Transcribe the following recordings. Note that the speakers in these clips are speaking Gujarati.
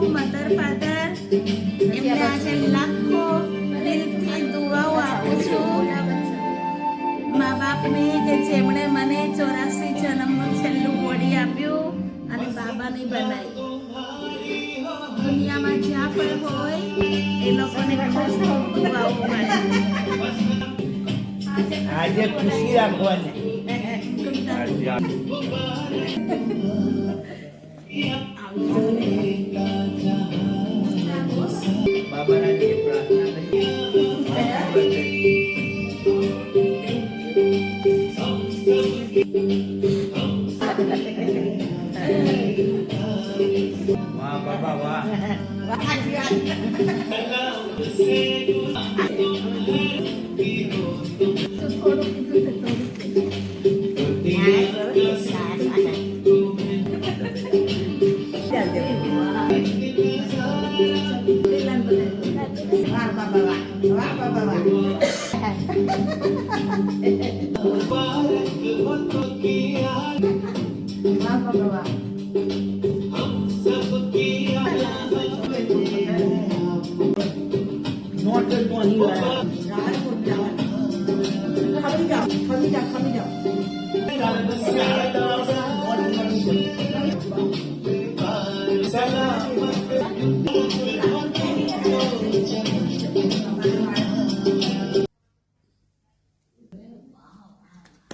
મધર ફાધર એમને આજે લાખો દિલથી દુઆઓ આપું છું મા બાપને કે જેમણે મને 84 જન્મનું છેલ્લું બોડી આપ્યું અને બાબાની બનાવી દુનિયામાં જ્યાં પણ હોય એ લોકોને ખૂબ દુઆઓ મળે આજે ખુશી રાખવાની બાબાના જે પ્રાર્થના વાહ બાબા વાહ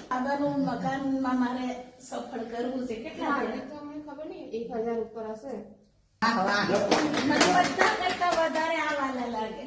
બાબાનું મકાનમાં મારે સફળ કરવું છે કેટલા તો મને ખબર નહીં 1000 ઉપર હશે મને બધા કરતા વધારે આવવાના લાગે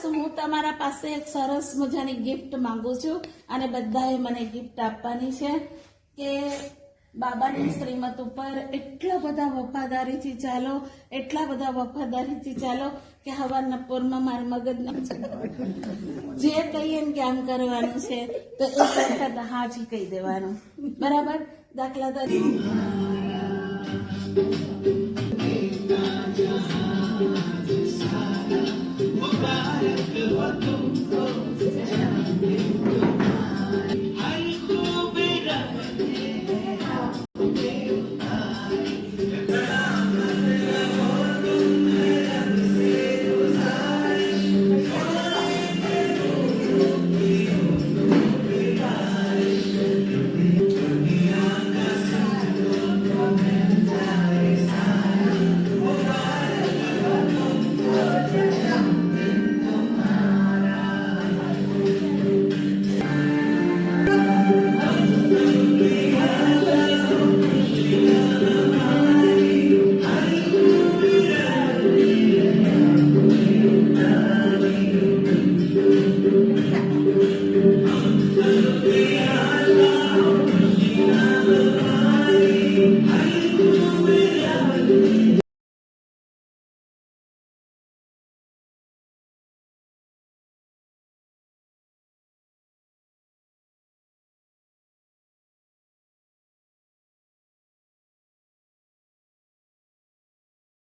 હું તમારા પાસે એક સરસ મજાની ગિફ્ટ માંગુ છું અને બધાએ મને ગિફ્ટ આપવાની છે કે બાબાની શ્રીમત ઉપર એટલા બધા વફાદારીથી ચાલો એટલા બધા વફાદારીથી ચાલો કે હવારના પોરમાં મારા મગજના જે કહીએ ને કે આમ કરવાનું છે તો એક વખત હાજી કહી દેવાનું બરાબર દાખલા તરીકે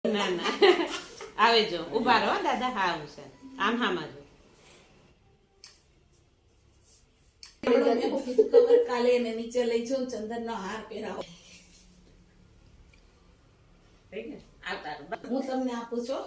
ના ના આવે જો ઉભા રહો દાદા હા આવું છે આમ હામાં જો કાલે એને નીચે લઈ જાઉં ચંદન નો હાર પહેરાવો હું તમને આપું છું